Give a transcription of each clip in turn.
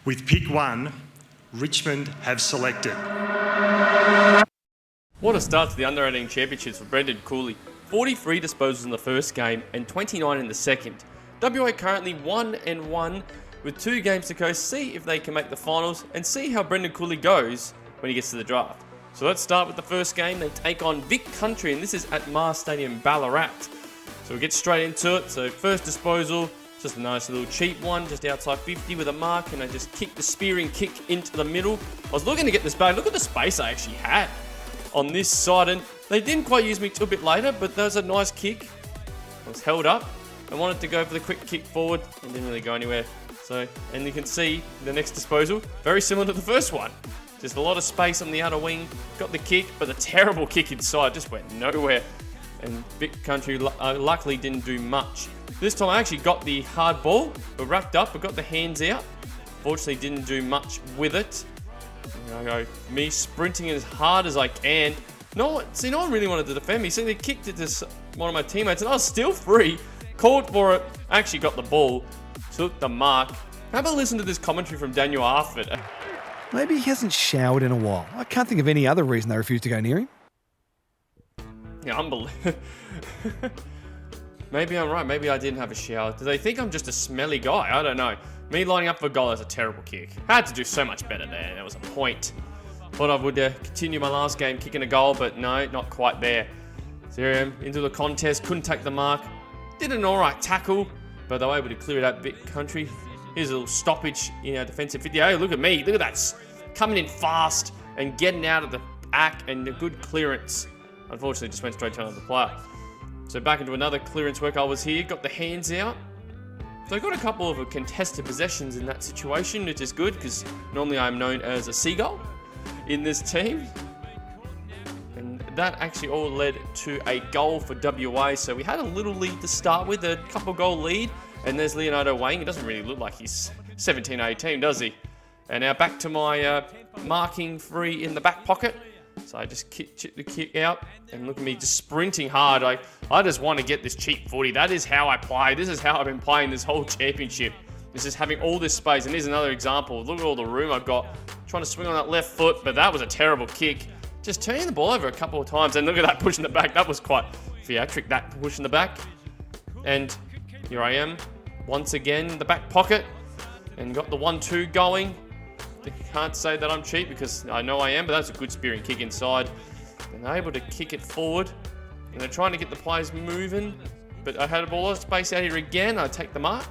With pick 1, Richmond have selected. What a start to the Under 18 Championships for Brendon Cooley. 43 disposals in the first game and 29 in the second. WA currently 1-1 with 2 games to go. See if they can make the finals and see how Brendon Cooley goes when he gets to the draft. So let's start with the first game. They take on Vic Country, and this is at Mars Stadium, Ballarat. So we'll get straight into it. So first disposal, just a nice little cheap one, just outside 50 with a mark, and I just kicked the spearing kick into the middle. I was looking to get this back. Look at the space I actually had on this side, and they didn't quite use me till a bit later, but that was a nice kick. I was held up. I wanted to go for the quick kick forward and didn't really go anywhere. So, and you can see the next disposal, very similar to the first one. Just a lot of space on the outer wing, got the kick, but a terrible kick inside, just went nowhere. And Vic Country luckily didn't do much. This time I actually got the hard ball, but wrapped up, I got the hands out. Fortunately didn't do much with it. Me sprinting as hard as I can. No one really wanted to defend me. See, they kicked it to one of my teammates, and I was still free. Called for it, actually got the ball, took the mark. Have a listen to this commentary from Daniel Arford. Maybe he hasn't showered in a while. I can't think of any other reason they refused to go near him. Yeah, unbelievable. Maybe I'm right. Maybe I didn't have a shower. Do they think I'm just a smelly guy? I don't know. Me lining up for a goal is a terrible kick. I had to do so much better there. That was a point. Thought I would continue my last game kicking a goal, but no, not quite there. So here I am into the contest. Couldn't take the mark. Did an alright tackle, but they were able to clear it out Vic Country. Here's a little stoppage in our defensive 50. Oh, look at me. Look at that. Coming in fast and getting out of the back, and a good clearance. Unfortunately, just went straight to another player. So back into another clearance work. I was here, got the hands out. So I got a couple of contested possessions in that situation, which is good because normally I'm known as a seagull in this team. And that actually all led to a goal for WA. So we had a little lead to start with, a couple goal lead. And there's Leonardo Wang. It doesn't really look like he's 17-18, does he? And now back to my marking free in the back pocket. So I just chipped the kick out, and look at me just sprinting hard. I just want to get this cheap footy. That is how I play. This is how I've been playing this whole championship. This is having all this space, and here's another example. Look at all the room I've got. Trying to swing on that left foot, but that was a terrible kick. Just turning the ball over a couple of times, and look at that push in the back. That was quite theatric, that push in the back. And here I am, once again in the back pocket, and got the 1-2 going. Can't say that I'm cheap because I know I am, but that's a good spearing kick inside. And they're able to kick it forward. And they're trying to get the players moving. But I had a lot of space out here again. I take the mark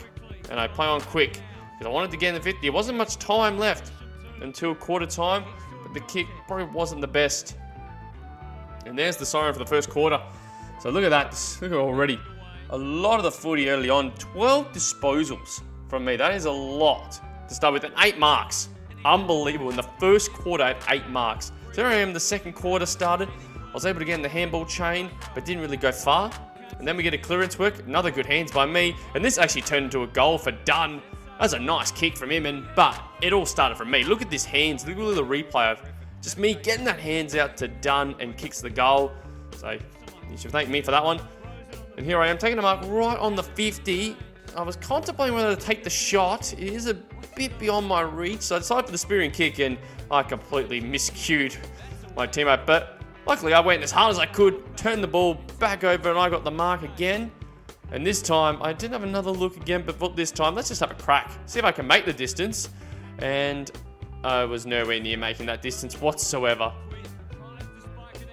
and I play on quick because I wanted to get in the 50. There wasn't much time left until quarter time, but the kick probably wasn't the best. And there's the siren for the first quarter. So look at that. Look at already. A lot of the footy early on. 12 disposals from me. That is a lot to start with. And 8 marks. Unbelievable. In the first quarter, I had 8 marks. So there I am, the second quarter started. I was able to get in the handball chain, but didn't really go far. And then we get a clearance work. Another good hands by me. And this actually turned into a goal for Dunn. That was a nice kick from him, but it all started from me. Look at this hands. Look at the replay of just me getting that hands out to Dunn and kicks the goal. So you should thank me for that one. And here I am taking a mark right on the 50. I was contemplating whether to take the shot. It is a bit beyond my reach, so I decided for the spearing kick, and I completely miscued my teammate. But luckily, I went as hard as I could, turned the ball back over, and I got the mark again. And this time, I didn't have another look again, but this time, let's just have a crack. See if I can make the distance. And I was nowhere near making that distance whatsoever.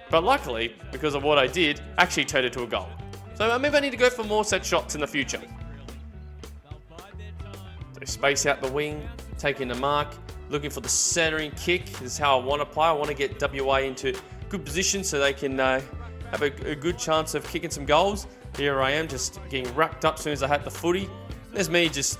But luckily, because of what I did, actually turned it to a goal. So maybe I need to go for more set shots in the future. So space out the wing, taking the mark, looking for the centering kick. This is how I want to play. I want to get WA into good position so they can have a good chance of kicking some goals. Here I am, just getting wrapped up as soon as I had the footy. There's me just,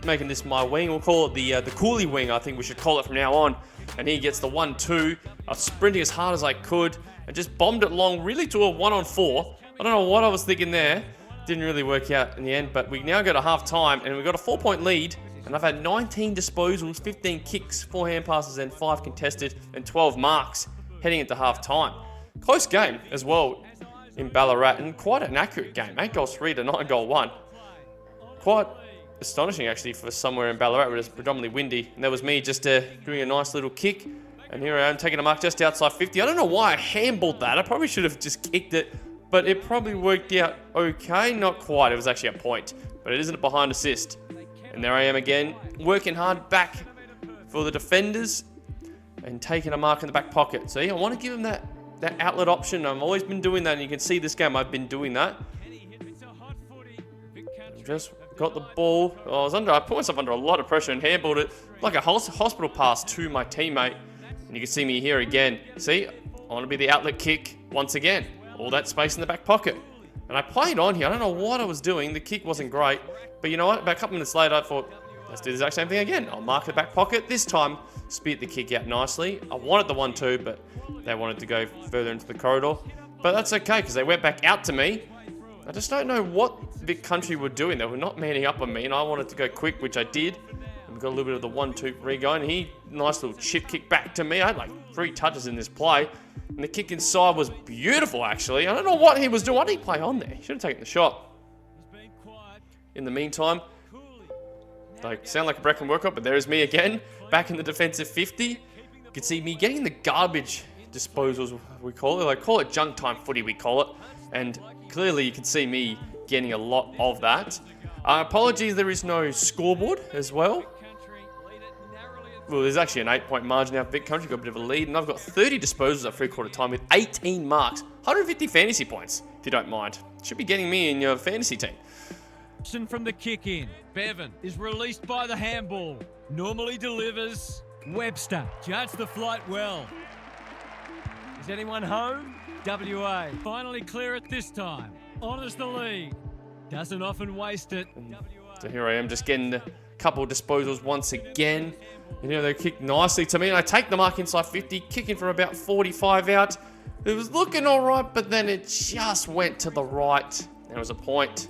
making this my wing. We'll call it the Cooley wing, I think we should call it from now on. And he gets the 1-2. I was sprinting as hard as I could and just bombed it long, really to a 1-on-4. I don't know what I was thinking there. Didn't really work out in the end, but we now go to half time and we've got a 4-point lead. And I've had 19 disposals, 15 kicks, 4 hand passes, and 5 contested, and 12 marks heading into half time. Close game as well in Ballarat, and quite an accurate game. 8 goals 3 to 9 goal 1. Quite astonishing, actually, for somewhere in Ballarat where it's predominantly windy. And that was me just doing a nice little kick. And here I am taking a mark just outside 50. I don't know why I handballed that. I probably should have just kicked it, but it probably worked out okay. Not quite. It was actually a point, but it isn't a behind assist. And there I am again, working hard back for the defenders and taking a mark in the back pocket. So yeah, I want to give them that outlet option. I've always been doing that, and you can see this game I've been doing that. Just got the ball. I put myself under a lot of pressure and handballed it like a hospital pass to my teammate. And you can see me here again. See, I want to be the outlet kick once again. All that space in the back pocket. And I played on here. I don't know what I was doing. The kick wasn't great. But you know what? About a couple minutes later, I thought, let's do the exact same thing again. I'll mark the back pocket. This time, speed the kick out nicely. I wanted the 1-2, but they wanted to go further into the corridor. But that's okay, because they went back out to me. I just don't know what Vic Country were doing. They were not manning up on me, and I wanted to go quick, which I did. And we got a little bit of the 1-2 re-going. He, nice little chip kick back to me. I had like 3 touches in this play. And the kick inside was beautiful, actually. I don't know what he was doing. Why did he play on there? He should have taken the shot. In the meantime, like, sound like a Brecon workout, but there's me again, back in the defensive 50. You can see me getting the garbage disposals, we call it. Like, call it junk time footy, we call it. And clearly you can see me getting a lot of that. Apologies, there is no scoreboard as well. Well, there's actually an 8-point margin now. Vic Country got a bit of a lead, and I've got 30 disposals at 3/4 time with 18 marks. 150 fantasy points, if you don't mind. Should be getting me in your fantasy team. From the kick in, Bevan is released by the handball. Normally delivers. Webster judged the flight well. Is anyone home? WA finally clear it this time. Honours the lead. Doesn't often waste it. So here I am, just getting a couple of disposals once again. And they kick nicely to me, and I take the mark inside 50, kicking for about 45 out. It was looking all right, but then it just went to the right. There was a point.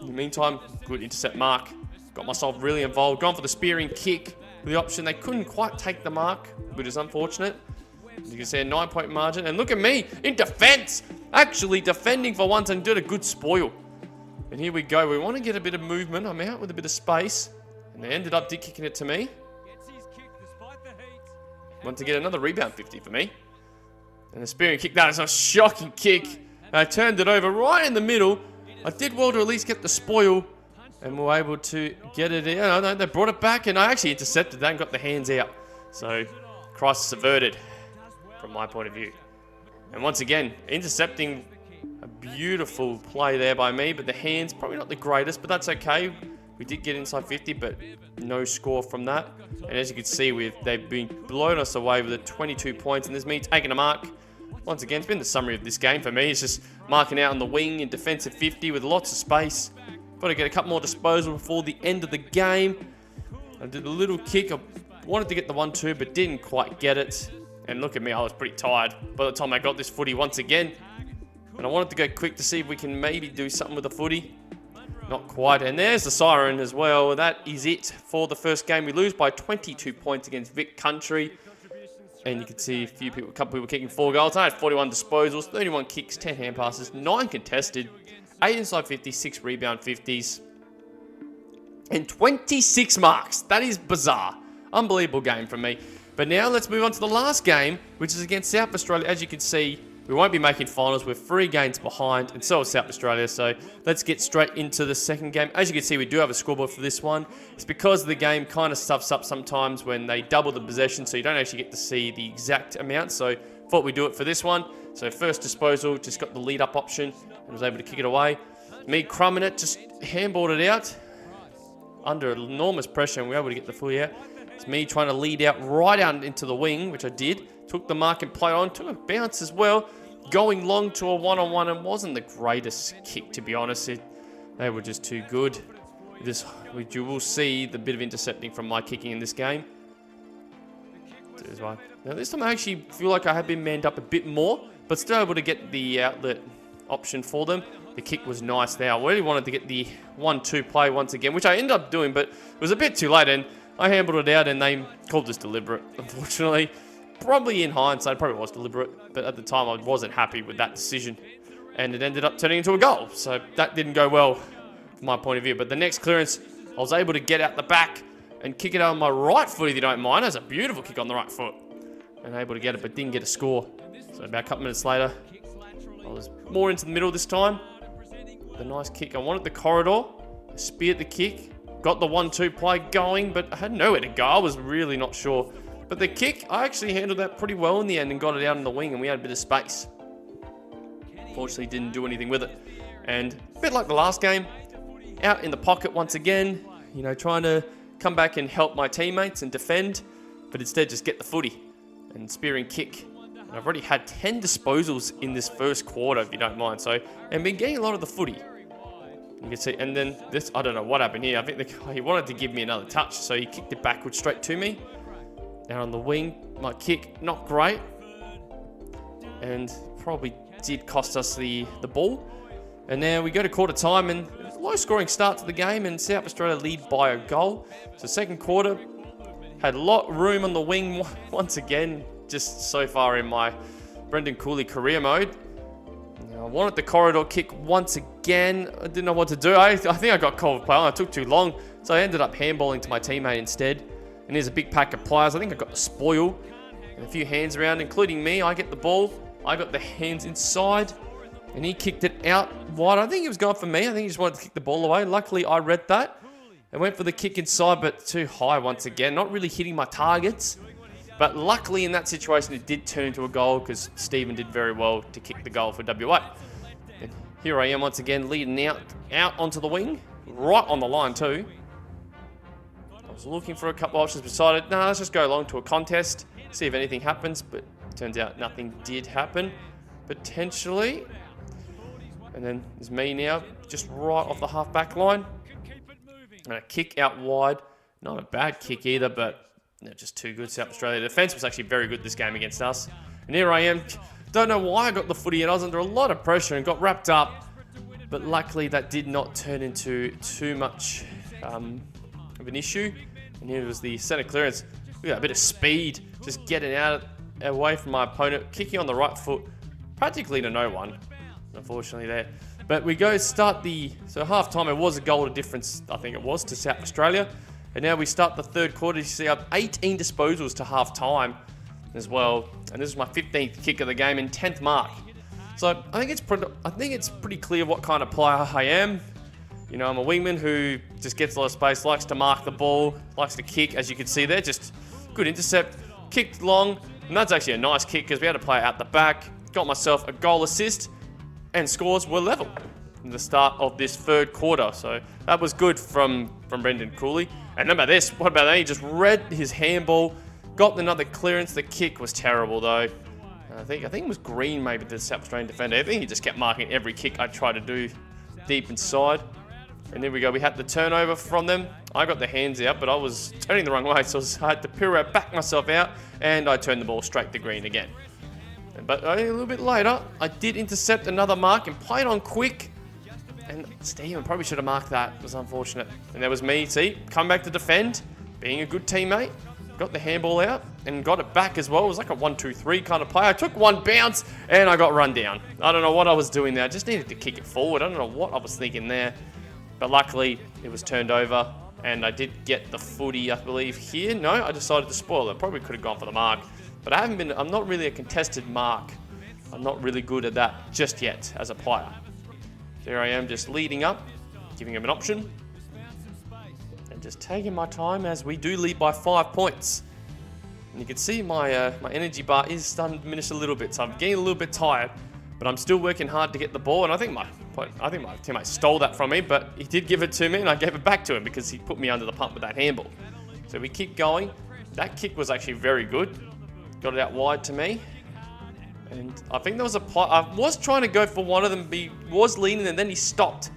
In the meantime, good intercept mark. Got myself really involved. Gone for the spearing kick with the option. They couldn't quite take the mark, which is unfortunate. You can see a 9-point margin. And look at me in defense. Actually defending for once and did a good spoil. And here we go. We want to get a bit of movement. I'm out with a bit of space. And they ended up kicking it to me. Want to get another rebound 50 for me. And the spearing kick. That is a shocking kick. And I turned it over right in the middle. I did well to at least get the spoil, and we were able to get it in. No, they brought it back, and I actually intercepted that and got the hands out. So, crisis averted from my point of view. And once again, intercepting a beautiful play there by me, but the hands, probably not the greatest, but that's okay. We did get inside 50, but no score from that. And as you can see, they've been blown us away with the 22 points, and there's me taking a mark. Once again, it's been the summary of this game for me. It's just marking out on the wing in defensive 50 with lots of space. Got to get a couple more disposals before the end of the game. I did a little kick. I wanted to get the 1-2, but didn't quite get it. And look at me, I was pretty tired by the time I got this footy once again. And I wanted to go quick to see if we can maybe do something with the footy. Not quite. And there's the siren as well. That is it for the first game. We lose by 22 points against Vic Country. And you can see a couple people kicking 4 goals. I had 41 disposals, 31 kicks, 10 hand passes, 9 contested, 8 inside 50, 6 rebound 50s, and 26 marks. That is bizarre. Unbelievable game from me. But now let's move on to the last game, which is against South Australia. As you can see, we won't be making finals. We're 3 games behind, and so is South Australia. So let's get straight into the second game. As you can see, we do have a scoreboard for this one. It's because the game kind of stuffs up sometimes when they double the possession, so you don't actually get to see the exact amount. So thought we'd do it for this one. So first disposal, just got the lead up option and was able to kick it away. Me crumbing it, just handballed it out under enormous pressure, and we were able to get the footy out. It's me trying to lead out right out into the wing, which I did. Took the mark and played on, took a bounce as well. Going long to a one-on-one, and wasn't the greatest kick, to be honest. They were just too good. You will see the bit of intercepting from my kicking in this game. Now this time I actually feel like I have been manned up a bit more, but still able to get the outlet option for them. The kick was nice there. I really wanted to get the 1-2 play once again, which I ended up doing, but it was a bit too late, and I handled it out, and they called this deliberate, unfortunately. Probably in hindsight, probably was deliberate, but at the time I wasn't happy with that decision. And it ended up turning into a goal, so that didn't go well from my point of view. But the next clearance, I was able to get out the back and kick it on my right foot, if you don't mind. That's a beautiful kick on the right foot. And able to get it, but didn't get a score. So about a couple minutes later, I was more into the middle this time. The nice kick. I wanted the corridor. I speared the kick. Got the 1-2 play going, but I had nowhere to go. I was really not sure. But the kick, I actually handled that pretty well in the end and got it out in the wing, and we had a bit of space. Fortunately, didn't do anything with it. And a bit like the last game, out in the pocket once again, you know, trying to come back and help my teammates and defend, but instead just get the footy and spearing kick. And I've already had 10 disposals in this first quarter, if you don't mind. So, and been getting a lot of the footy. You can see, and then this, I don't know what happened here. I think he wanted to give me another touch, so he kicked it backwards straight to me. Down on the wing, my kick, not great. And probably did cost us the ball. And now we go to quarter time, and a low scoring start to the game, and South Australia lead by a goal. So second quarter, had a lot of room on the wing once again, just so far in my Brendon Cooley career mode. I wanted the corridor kick once again. I didn't know what to do. I think I got called for play on. It took too long, so I ended up handballing to my teammate instead. And here's a big pack of players. I think I got the spoil. And a few hands around, including me. I get the ball. I got the hands inside. And he kicked it out wide. I think he was going for me. I think he just wanted to kick the ball away. Luckily, I read that. I went for the kick inside, but too high once again. Not really hitting my targets. But luckily in that situation, it did turn into a goal because Stephen did very well to kick the goal for WA. And here I am once again leading out onto the wing. Right on the line too. I was looking for a couple options, decided, nah, let's just go along to a contest, see if anything happens. But it turns out nothing did happen, potentially. And then there's me now, just right off the half-back line. And a kick out wide. Not a bad kick either, but just too good. South Australia. The defence was actually very good this game against us. And here I am. Don't know why I got the footy, and I was under a lot of pressure and got wrapped up. But luckily that did not turn into too much of an issue. And here was the centre clearance. Look at that, a bit of speed. Just getting out away from my opponent. Kicking on the right foot. Practically to no one. Unfortunately there. But we go start so half time, it was a goal of difference, I think it was, to South Australia. And now we start the third quarter. You see I have 18 disposals to half time as well. And this is my 15th kick of the game and 10th mark. So I think it's pretty clear what kind of player I am. You know, I'm a wingman who just gets a lot of space, likes to mark the ball, likes to kick, as you can see there. Just good intercept, kicked long. And that's actually a nice kick because we had to play out the back. Got myself a goal assist and scores were level in the start of this third quarter. So that was good from Brendon Cooley. And how about this? What about that? He just read his handball, got another clearance. The kick was terrible though. I think it was Green, maybe the South Australian defender. I think he just kept marking every kick I tried to do deep inside. And there we go. We had the turnover from them. I got the hands out, but I was turning the wrong way, so I had to pirouette back myself out, and I turned the ball straight to Green again. But a little bit later, I did intercept another mark and play it on quick. And Steven probably should have marked that. It was unfortunate. And there was me, see, come back to defend, being a good teammate. Got the handball out and got it back as well. It was like a 1-2-3 kind of play. I took one bounce and I got run down. I don't know what I was doing there. I just needed to kick it forward. I don't know what I was thinking there. But luckily, it was turned over and I did get the footy, I believe, here. No, I decided to spoil it. Probably could have gone for the mark. But I'm not really a contested mark. I'm not really good at that just yet as a player. There I am just leading up, giving him an option. And just taking my time as we do lead by 5 points. And you can see my my energy bar is starting to diminish a little bit. So I'm getting a little bit tired. But I'm still working hard to get the ball. And I think my teammate stole that from me. But he did give it to me and I gave it back to him because he put me under the pump with that handball. So we keep going. That kick was actually very good. Got it out wide to me. And I think there was I was trying to go for one of them. He was leaning and then he stopped.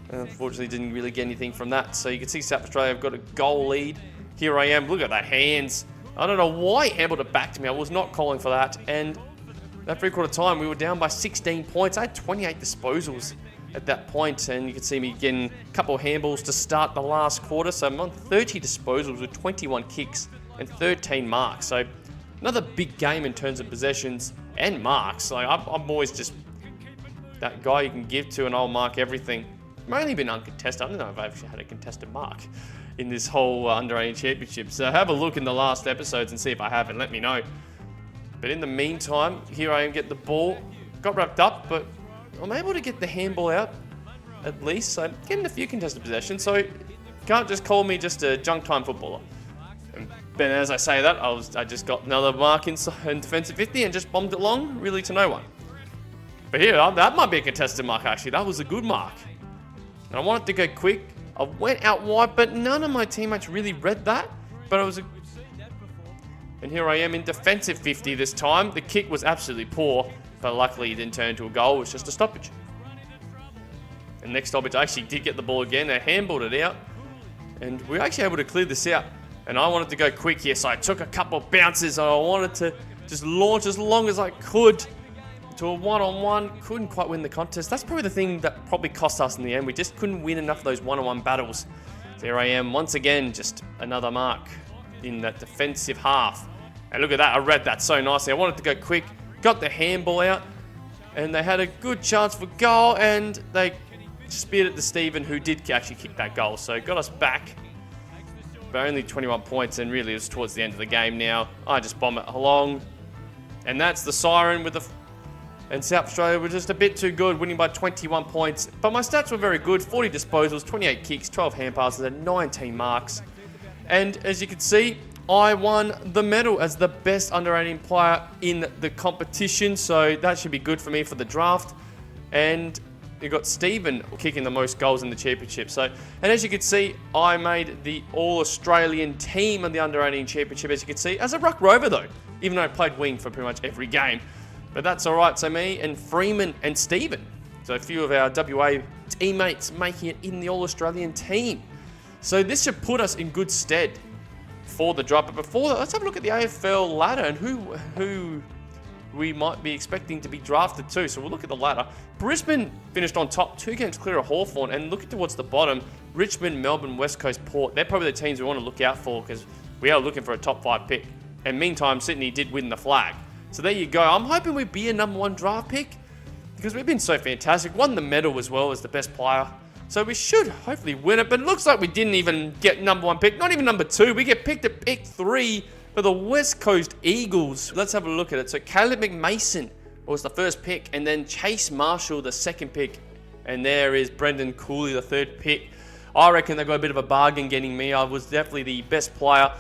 And unfortunately didn't really get anything from that. So you can see South Australia have got a goal lead. Here I am. Look at that hands. I don't know why he handled it back to me. I was not calling for that. And that three-quarter time, we were down by 16 points. I had 28 disposals at that point. And you can see me getting a couple of handballs to start the last quarter. So I'm on 30 disposals with 21 kicks and 13 marks. So another big game in terms of possessions and marks. Like I'm always just that guy you can give to and I'll mark everything. mainly been uncontested. I don't know if I've actually had a contested mark in this whole under-18 championship. So have a look in the last episodes and see if I have, and let me know. But in the meantime, here I am getting the ball. Got wrapped up, but I'm able to get the handball out at least. So I'm getting a few contested possessions. So can't just call me just a junk time footballer. But as I say that, I just got another mark in defensive 50 and just bombed it long, really to no one. But here, that might be a contested mark actually. That was a good mark. And I wanted to go quick. I went out wide, but none of my teammates really read that. But it was and here I am in defensive 50 this time. The kick was absolutely poor, but luckily it didn't turn into a goal. It was just a stoppage. And next stoppage, I actually did get the ball again. They handballed it out. And we were actually able to clear this out. And I wanted to go quick here, so I took a couple of bounces. And I wanted to just launch as long as I could to a one-on-one. Couldn't quite win the contest. That's probably the thing that probably cost us in the end. We just couldn't win enough of those one-on-one battles. There I am once again, just another mark in that defensive half. And look at that, I read that so nicely. I wanted to go quick, got the handball out, and they had a good chance for goal, and they speared it to Stephen, who did actually kick that goal. So got us back, but only 21 points, and really it's towards the end of the game now. I just bomb it along, and that's the siren with the... And South Australia were just a bit too good, winning by 21 points. But my stats were very good, 40 disposals, 28 kicks, 12 hand passes, and 19 marks. And as you can see, I won the medal as the best under-18 player in the competition. So that should be good for me for the draft. And you got Stephen kicking the most goals in the championship. So, and as you can see, I made the All-Australian team in the under-18 championship, as you can see, as a ruck rover though, even though I played wing for pretty much every game. But that's all right. So me and Freeman and Stephen, so a few of our WA teammates making it in the All-Australian team. So this should put us in good stead for the drop. But before that, let's have a look at the AFL ladder and who we might be expecting to be drafted too. So we'll look at the ladder. Brisbane finished on top, 2 games clear of Hawthorn, and looking towards the bottom, Richmond, Melbourne, West Coast, Port. They're probably the teams we want to look out for because we are looking for a top 5 pick. And meantime, Sydney did win the flag. So there you go. I'm hoping we'd be a number 1 draft pick because we've been so fantastic. Won the medal as well as the best player. So we should hopefully win it. But it looks like we didn't even get number 1 pick. Not even number 2. We get picked at pick 3 for the West Coast Eagles. Let's have a look at it. So Caleb McMason was the first pick. And then Chase Marshall, the second pick. And there is Brendon Cooley, the third pick. I reckon they got a bit of a bargain getting me. I was definitely the best player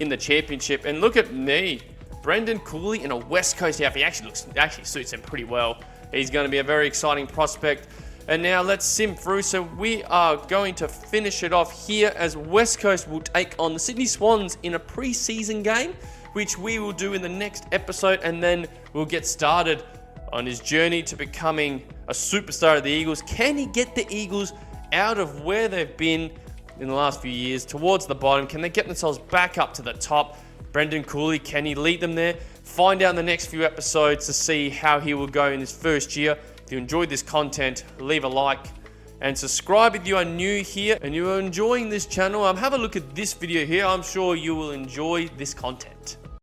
in the championship. And look at me. Brendon Cooley in a West Coast outfit. He actually suits him pretty well. He's going to be a very exciting prospect. And now let's sim through. So we are going to finish it off here as West Coast will take on the Sydney Swans in a pre-season game, which we will do in the next episode. And then we'll get started on his journey to becoming a superstar of the Eagles. Can he get the Eagles out of where they've been in the last few years towards the bottom? Can they get themselves back up to the top? Brendon Cooley, can he lead them there? Find out in the next few episodes to see how he will go in his first year. If you enjoyed this content, leave a like and subscribe if you are new here and you are enjoying this channel. Have a look at this video here. I'm sure you will enjoy this content.